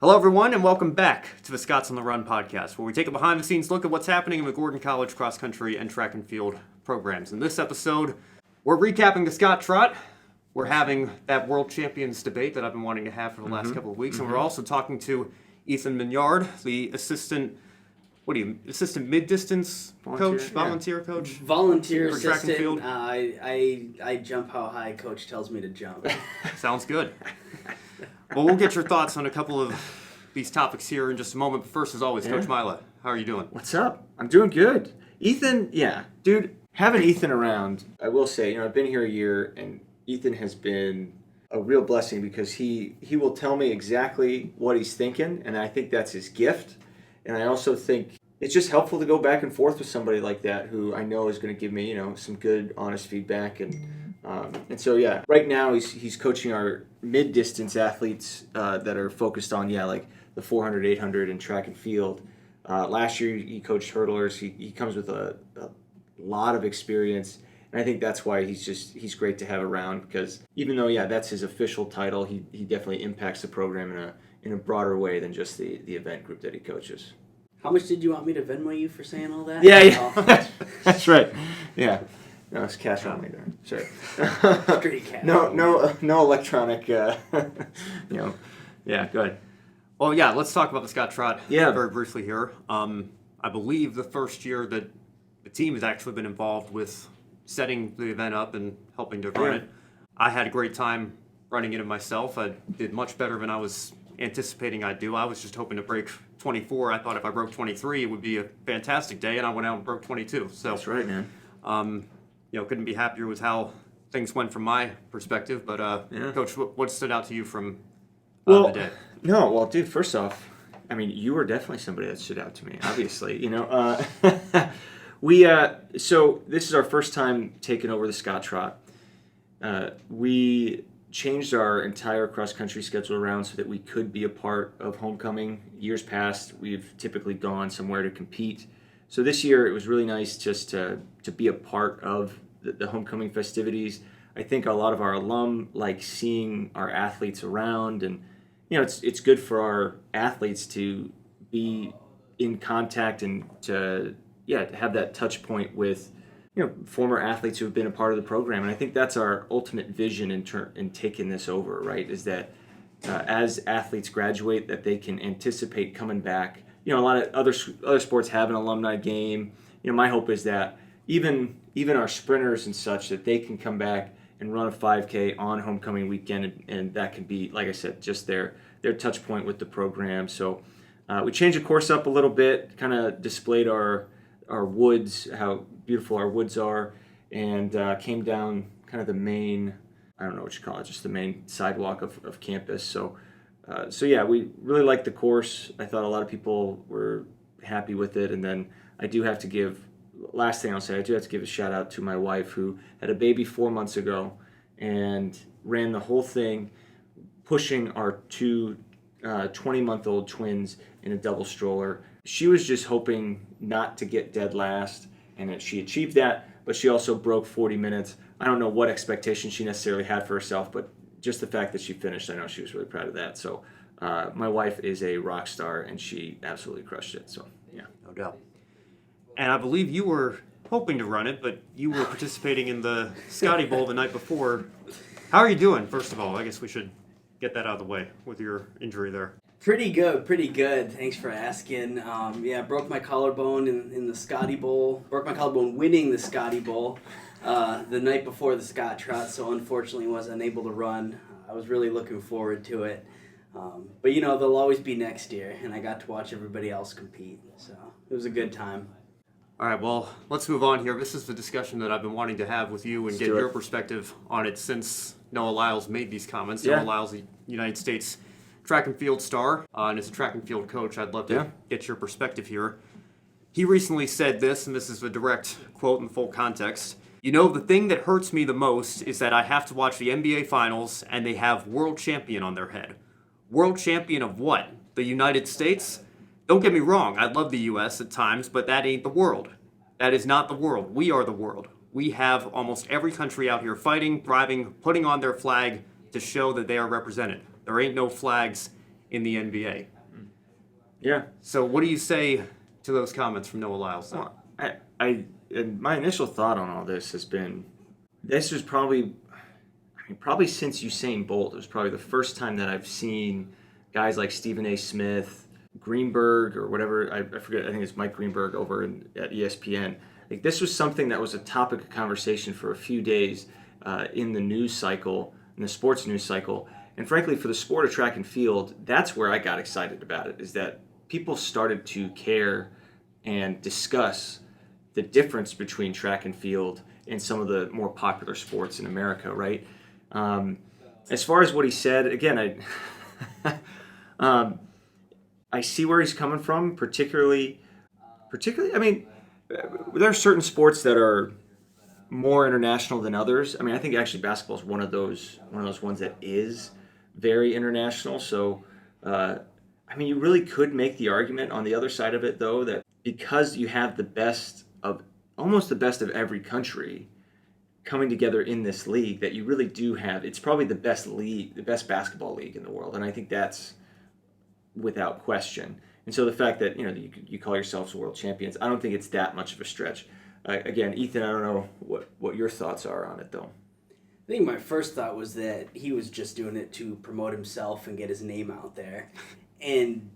Hello, everyone, and welcome back to the Scots on the Run podcast, where we take a behind-the-scenes look at what's happening in the Gordon College cross-country and track and field programs. In this episode, we're recapping the Scot Trot. We're having that World Champions debate that I've been wanting to have for the last couple of weeks, and we're also talking to Ethan Mignard, the assistant mid-distance coach, volunteer coach? Volunteer for track and assistant. field? I jump how high coach tells me to jump. Sounds good. Well, we'll get your thoughts on a couple of these topics here in just a moment. But first, as always, Coach Miela, how are you doing? What's up? I'm doing good. Ethan, dude, having Ethan around, I will say, I've been here a year, and Ethan has been a real blessing because he will tell me exactly what he's thinking, and I think that's his gift. And I also think it's just helpful to go back and forth with somebody like that who I know is going to give me, some good, honest feedback. And so, right now he's coaching our mid-distance athletes that are focused on, like the 400, 800, and track and field. Last year he coached hurdlers. He comes with a lot of experience, and I think that's why he's great to have around because even though, that's his official title, he definitely impacts the program in a broader way than just the event group that he coaches. How much did you want me to Venmo you for saying all that? Yeah. Oh. That's right. Yeah. No, it's cash only there. Sure. Straight cash. No electronic. Yeah, go ahead. Well, let's talk about the Scot Trot very briefly here. I believe the first year that the team has actually been involved with setting the event up and helping to run it. I had a great time running it myself. I did much better than I was anticipating I'd do. I was just hoping to break 24. I thought if I broke 23, it would be a fantastic day, and I went out and broke 22. So that's right, man. Couldn't be happier with how things went from my perspective. But Coach, what stood out to you from the day? No, well, dude, first off, you were definitely somebody that stood out to me, obviously. So this is our first time taking over the Scot Trot. We changed our entire cross-country schedule around so that we could be a part of homecoming. Years past, we've typically gone somewhere to compete. So this year, it was really nice just to be a part of the homecoming festivities. I think a lot of our alum like seeing our athletes around, and it's good for our athletes to be in contact and to have that touch point with former athletes who have been a part of the program. And I think that's our ultimate vision in taking this over, right? Is that as athletes graduate, that they can anticipate coming back. A lot of other sports have an alumni game. My hope is that even our sprinters and such, that they can come back and run a 5K on homecoming weekend, and that can be, like I said, just their touch point with the program. So we changed the course up a little bit, kind of displayed our woods, how beautiful our woods are, and came down kind of the main, I don't know what you call it, just the main sidewalk of campus. So we really liked the course. I thought a lot of people were happy with it. And then I do have to give a shout out to my wife, who had a baby 4 months ago and ran the whole thing, pushing our two 20-month-old twins in a double stroller. She was just hoping not to get dead last, and that she achieved that, but she also broke 40 minutes. I don't know what expectations she necessarily had for herself, but just the fact that she finished, I know she was really proud of that. So my wife is a rock star, and she absolutely crushed it. So, No doubt. And I believe you were hoping to run it, but you were participating in the Scotty Bowl the night before. How are you doing, first of all? I guess we should get that out of the way with your injury there. Pretty good. Thanks for asking. Broke my collarbone in the Scotty Bowl. Broke my collarbone winning the Scotty Bowl the night before the Scot Trot, so unfortunately was unable to run. I was really looking forward to it. But there'll always be next year, and I got to watch everybody else compete, so it was a good time. All right, well, let's move on here. This is the discussion that I've been wanting to have with you and get your perspective on it since Noah Lyles made these comments. Noah Lyles, the United States track and field star, and as a track and field coach, I'd love to get your perspective here. He recently said this, and this is a direct quote in full context. The thing that hurts me the most is that I have to watch the NBA Finals, and they have world champion on their head. World champion of what? The United States? Don't get me wrong, I love the U.S. at times, but that ain't the world. That is not the world. We are the world. We have almost every country out here fighting, thriving, putting on their flag to show that they are represented. There ain't no flags in the NBA. Yeah. So what do you say to those comments from Noah Lyles? Well, and my initial thought on all this has been, this was probably since Usain Bolt, it was probably the first time that I've seen guys like Stephen A. Smith, Greenberg, or whatever, I forget, I think it's Mike Greenberg over at ESPN. Like, this was something that was a topic of conversation for a few days in the news cycle, in the sports news cycle. And frankly, for the sport of track and field, that's where I got excited about it, is that people started to care and discuss the difference between track and field and some of the more popular sports in America, right? As far as what he said, again, I see where he's coming from, particularly, I mean, there are certain sports that are more international than others. I mean, I think actually basketball is one of those ones that is very international. So, I mean, you really could make the argument on the other side of it, though, that because you have almost the best of every country coming together in this league, that you really do have, it's probably the best league, the best basketball league in the world. And I think that's without question. And so the fact that, you call yourselves world champions, I don't think it's that much of a stretch. Again, Ethan, I don't know what your thoughts are on it, though. I think my first thought was that he was just doing it to promote himself and get his name out there. And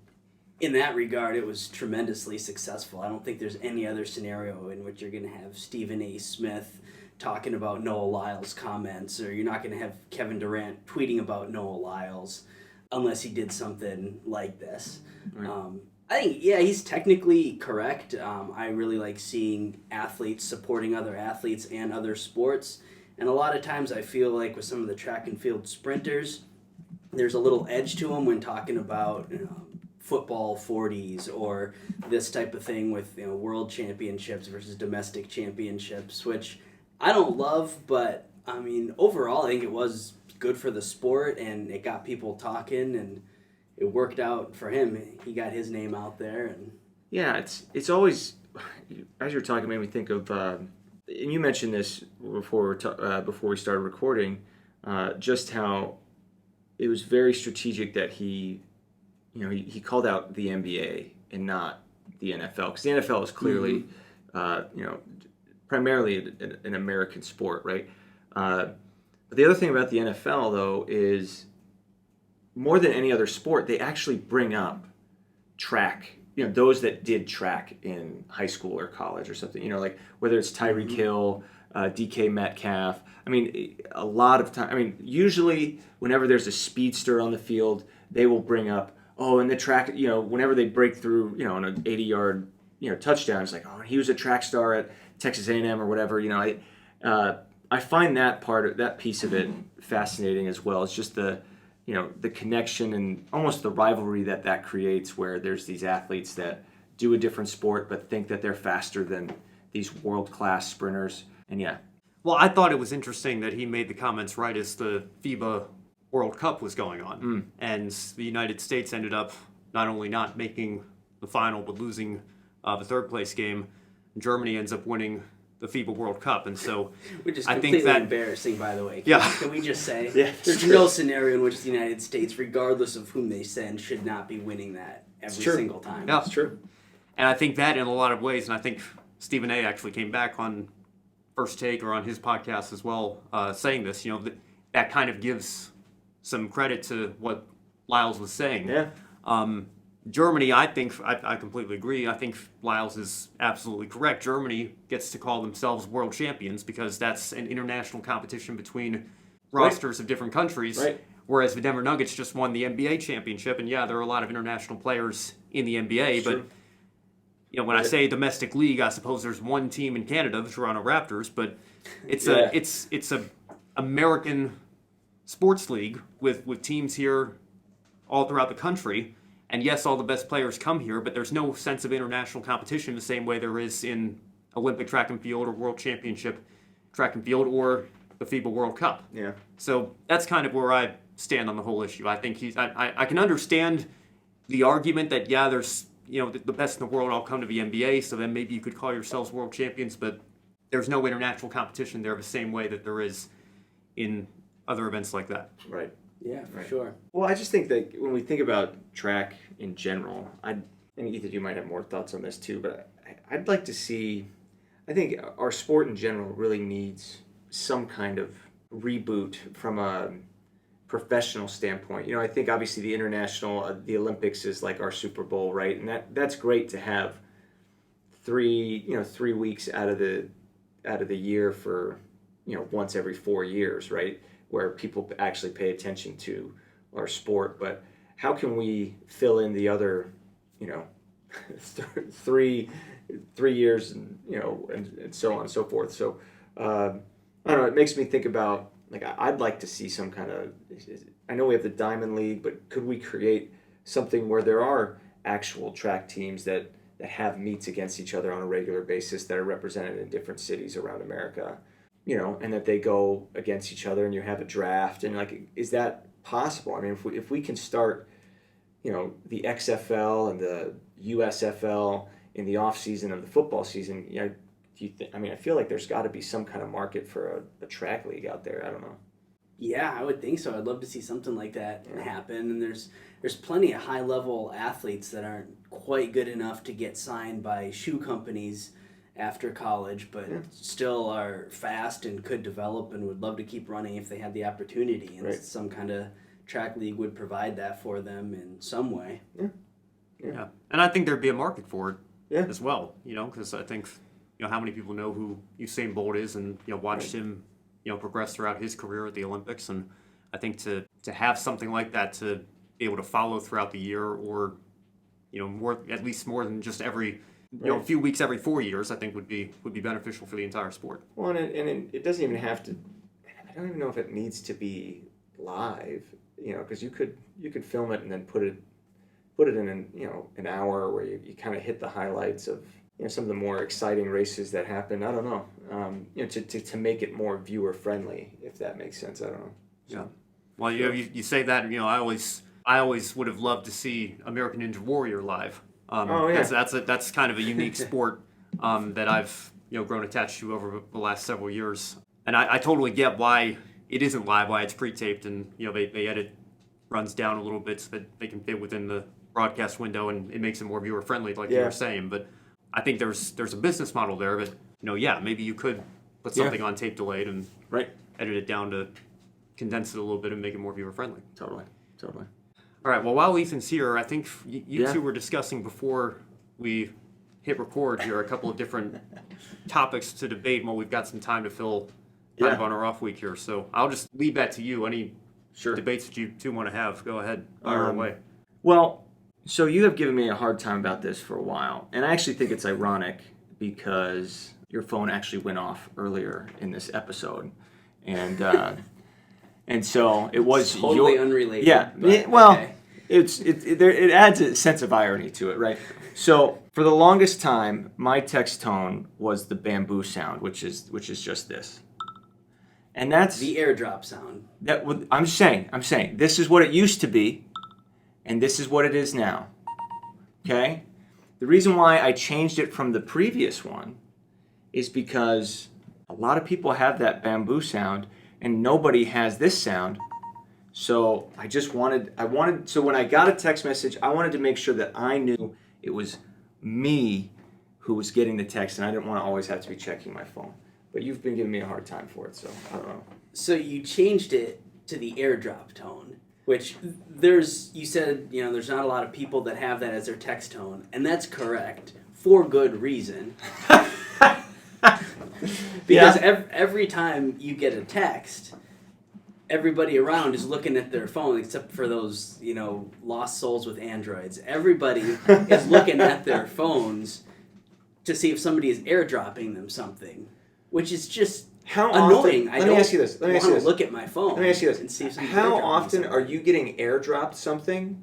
in that regard, it was tremendously successful. I don't think there's any other scenario in which you're going to have Stephen A. Smith talking about Noah Lyles' comments, or you're not going to have Kevin Durant tweeting about Noah Lyles unless he did something like this. Right. I think, he's technically correct. I really like seeing athletes supporting other athletes and other sports. And a lot of times I feel like with some of the track and field sprinters, there's a little edge to them when talking about football 40s or this type of thing with world championships versus domestic championships, which I don't love, but I mean, overall I think it was good for the sport and it got people talking and it worked out for him. He got his name out there. And yeah, it's always, as you're talking, made me think of, and you mentioned this before we started recording, just how it was very strategic that he called out the NBA and not the NFL, because the NFL is clearly, primarily an American sport, right? But the other thing about the NFL, though, is more than any other sport, they actually bring up track. Those that did track in high school or college or something. Like whether it's Tyreek Hill, DK Metcalf. I mean, a lot of time. I mean, usually whenever there's a speedster on the field, they will bring up, and the track. Whenever they break through, on an 80-yard, touchdown, it's like, he was a track star at Texas A&M or whatever. I find that piece of it fascinating as well. It's just the connection and almost the rivalry that creates, where there's these athletes that do a different sport but think that they're faster than these world-class sprinters. And well, I thought it was interesting that he made the comments right as the FIBA World Cup was going on. And the United States ended up not only not making the final but losing the third place game. Germany ends up winning the FIBA World Cup, and so which is I completely think that embarrassing, by the way. Yeah. Can we just say there's no scenario in which the United States, regardless of whom they send, should not be winning that every single time. Yeah, it's true. And I think that in a lot of ways, and I think Stephen A. actually came back on First Take or on his podcast as well, saying this. That kind of gives some credit to what Lyles was saying. Yeah. Germany, I think, I completely agree. I think Lyles is absolutely correct. Germany gets to call themselves world champions because that's an international competition between rosters of different countries. Right. Whereas the Denver Nuggets just won the NBA championship, and there are a lot of international players in the NBA. That's but true. When I say domestic league, I suppose there's one team in Canada, the Toronto Raptors, but it's a American sports league with teams here all throughout the country. And yes, all the best players come here, but there's no sense of international competition the same way there is in Olympic track and field or World Championship track and field or the FIBA World Cup. Yeah. So that's kind of where I stand on the whole issue. I think I can understand the argument that there's the best in the world all come to the NBA, so then maybe you could call yourselves world champions, but there's no international competition there the same way that there is in other events like that. Right. Yeah, for Right. sure. Well, I just think that when we think about track in general, and Ethan, you might have more thoughts on this too, but I'd like to see, I think our sport in general really needs some kind of reboot from a professional standpoint. I think obviously the international, the Olympics is like our Super Bowl, right? And that's great to have 3 weeks out of the year for, once every 4 years, right? Where people actually pay attention to our sport. But how can we fill in the other, 3 years, and so on and so forth. So I don't know. It makes me think about, like, I'd like to see some kind of. I know we have the Diamond League, but could we create something where there are actual track teams that have meets against each other on a regular basis that are represented in different cities around America, and that they go against each other and you have a draft, and like, is that possible? I mean, if we can start, the XFL and the USFL in the off season of the football season, I feel like there's got to be some kind of market for a track league out there. I don't know. Yeah, I would think so. I'd love to see something like that happen. And there's plenty of high level athletes that aren't quite good enough to get signed by shoe companies after college, but still are fast and could develop and would love to keep running if they had the opportunity. And some kind of track league would provide that for them in some way. Yeah. And I think there'd be a market for it as well, because I think, how many people know who Usain Bolt is and, watched him, progress throughout his career at the Olympics. And I think to have something like that to be able to follow throughout the year, or, at least more than just every, a few weeks every 4 years, I think would be beneficial for the entire sport. Well, and it doesn't even have to, I don't even know if it needs to be live, because you could film it and then put it in an hour where you kind of hit the highlights of some of the more exciting races that happen. I don't know, to make it more viewer friendly, if that makes sense. I don't know. So, yeah. Well, you say that, I always would have loved to see American Ninja Warrior live. That's kind of a unique sport that I've grown attached to over the last several years, and I totally get why it isn't live, why it's pre-taped, and they edit runs down a little bit so that they can fit within the broadcast window, and it makes it more viewer friendly, like you were saying. But I think there's a business model there, but maybe you could put something on tape delayed and edit it down to condense it a little bit and make it more viewer friendly. Totally. All right. Well, while Ethan's here, I think you two were discussing before we hit record here a couple of different topics to debate. Well, we've got some time to fill kind of on our off week here, so I'll just leave that to you. Any debates that you two want to have, go ahead. Fire away. Well, so you have given me a hard time about this for a while, and I actually think it's ironic because your phone actually went off earlier in this episode, and and so it was totally unrelated. Yeah, it adds a sense of irony to it, right? So for the longest time, my text tone was the bamboo sound, which is just this, and that's the airdrop sound. I'm saying this is what it used to be. And this is what it is now, okay? The reason why I changed it from the previous one is because a lot of people have that bamboo sound and nobody has this sound. So so when I got a text message, I wanted to make sure that I knew it was me who was getting the text, and I didn't want to always have to be checking my phone. But you've been giving me a hard time for it, so I don't know. So you changed it to the airdrop tone. Which you said, there's not a lot of people that have that as their text tone, and that's correct, for good reason. Because every time you get a text, everybody around is looking at their phone, except for those, lost souls with Androids. Everybody is looking at their phones to see if somebody is airdropping them something, which is just annoying. Let me ask you this. I don't want to look at my phone. Let me ask you this. And see if how often are you getting airdropped something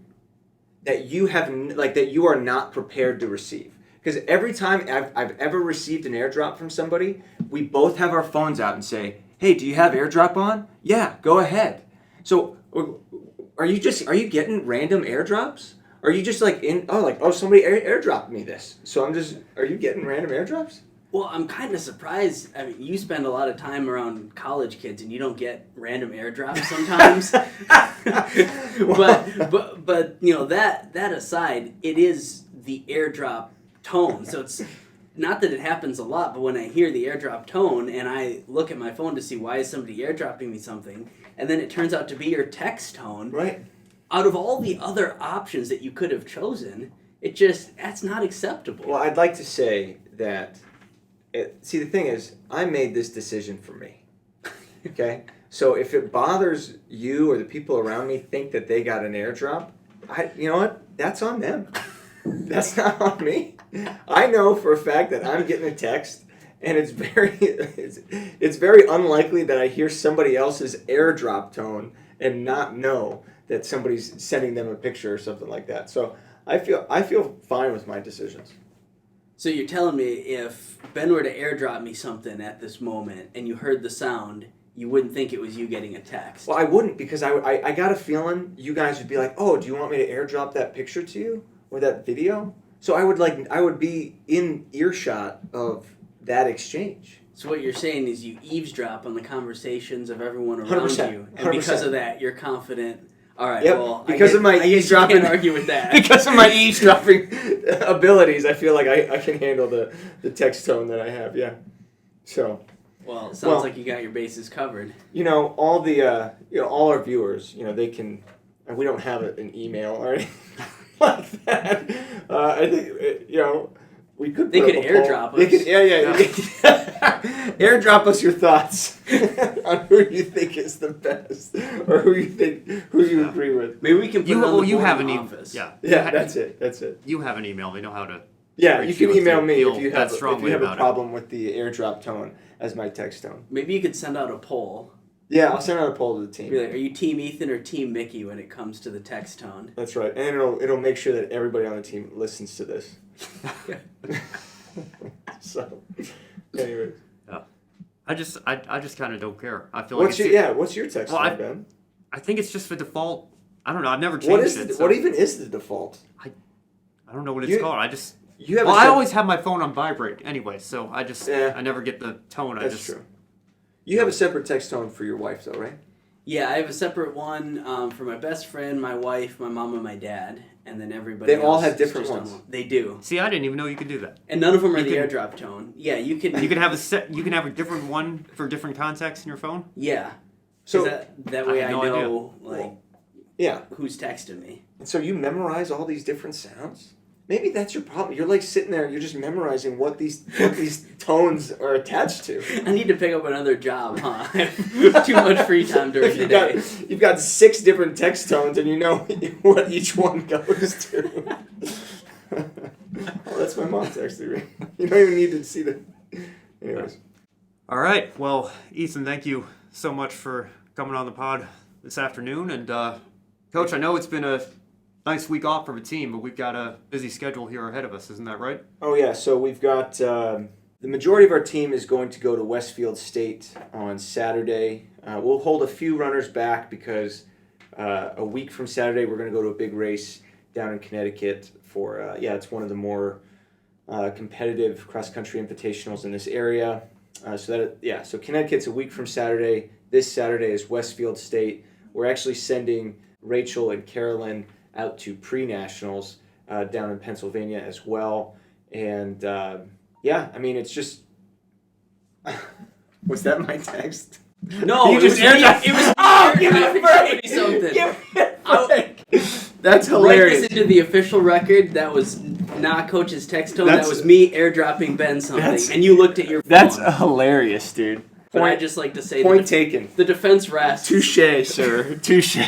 that you have that you are not prepared to receive? Because every time I've ever received an airdrop from somebody, we both have our phones out and say, "Hey, do you have airdrop on?" "Yeah, go ahead." So are you getting random airdrops? Are you just somebody airdropped me this? So are you getting random airdrops? Well, I'm kind of surprised. I mean, you spend a lot of time around college kids, and you don't get random airdrops sometimes. but that aside, it is the airdrop tone. So it's not that it happens a lot, but when I hear the airdrop tone and I look at my phone to see why is somebody airdropping me something, and then it turns out to be your text tone. Right. Out of all the other options that you could have chosen, that's not acceptable. Well, I'd like to say that. See, the thing is, I made this decision for me. Okay? So if it bothers you or the people around me think that they got an airdrop, you know what? That's on them. That's not on me. I know for a fact that I'm getting a text, and it's very unlikely that I hear somebody else's airdrop tone and not know that somebody's sending them a picture or something like that. So I feel fine with my decisions. So you're telling me if Ben were to airdrop me something at this moment and you heard the sound, you wouldn't think it was you getting a text? Well, I wouldn't, because I got a feeling you guys would be like, oh, do you want me to airdrop that picture to you or that video? So I would be in earshot of that exchange. So what you're saying is you eavesdrop on the conversations of everyone around 100%, you, and because of that, you're confident. All right, yep. well, because of my eavesdropping, you can't argue with that. Because of my eavesdropping abilities, I feel like I can handle the text tone that I have. Yeah. So. Well, it sounds like you got your bases covered. All our viewers, they can. We don't have an email or anything like that. I think we could. They could airdrop us. They could, yeah. Airdrop us your thoughts on who you think is the best, or who you agree with. Maybe we can put it on the board in the office. Yeah, that's it. You have an email. They know how to. Yeah, you can email me if you have a problem with the airdrop tone as my text tone. Maybe you could send out a poll. Yeah, I'll send out a poll to the team. Be like, are you Team Ethan or Team Mickey when it comes to the text tone? That's right, and it'll make sure that everybody on the team listens to this. So, anyways. Yeah, I just kind of don't care. I feel what's like what's your text tone, Ben? I think it's just the default. I don't know. I've never changed it. What even is the default? I don't know what it's called. I always have my phone on vibrate anyway, so I never get the tone. That's true. You have a separate text tone for your wife, though, right? Yeah, I have a separate one for my best friend, my wife, my mom, and my dad, and then everybody else. They all have different ones. They do. See, I didn't even know you could do that. And none of them are the airdrop tone. Yeah, you can. You can have a different one for different contacts in your phone. Yeah. So that way I know who's texting me. And so you memorize all these different sounds? Maybe that's your problem. You're like sitting there, you're just memorizing what these tones are attached to. I need to pick up another job, huh? I have too much free time during the day. You've got 6 different text tones and you know what each one goes to. Oh, that's my mom texting me. You don't even need to see the... Anyways. All right. Well, Ethan, thank you so much for coming on the pod this afternoon. And, Coach, I know it's been a nice week off for the team, but we've got a busy schedule here ahead of us. Isn't that right? Oh, yeah. So we've got the majority of our team is going to go to Westfield State on Saturday. We'll hold a few runners back because a week from Saturday we're going to go to a big race down in Connecticut for, it's one of the more competitive cross-country invitationals in this area. So Connecticut's a week from Saturday. This Saturday is Westfield State. We're actually sending Rachel and Carolyn out to pre-nationals down in Pennsylvania as well. And it's just... Was that my text? No, it was give me a break! Something. Give me a break! That's hilarious. Write this into the official record. That was not Coach's text tone. That was me airdropping Ben something. And you looked at your phone. That's hilarious, dude. But I'd just like to say... Point taken. The defense rests. Touche, sir. Touche.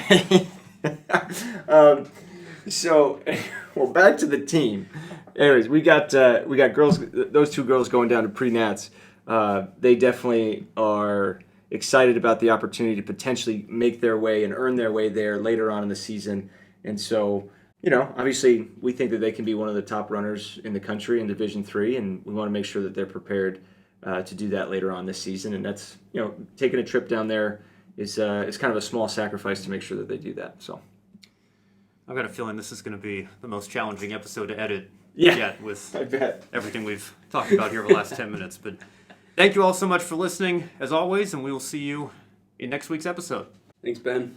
So, back to the team. Anyways, we got girls. Those 2 girls going down to pre-nats. They definitely are excited about the opportunity to potentially make their way and earn their way there later on in the season. And so, obviously, we think that they can be one of the top runners in the country in Division III, and we want to make sure that they're prepared to do that later on this season. And that's, taking a trip down there is kind of a small sacrifice to make sure that they do that. So. I've got a feeling this is going to be the most challenging episode to edit Yeah, yet with I bet. everything we've talked about here over the last 10 minutes. But thank you all so much for listening, as always, and we will see you in next week's episode. Thanks, Ben.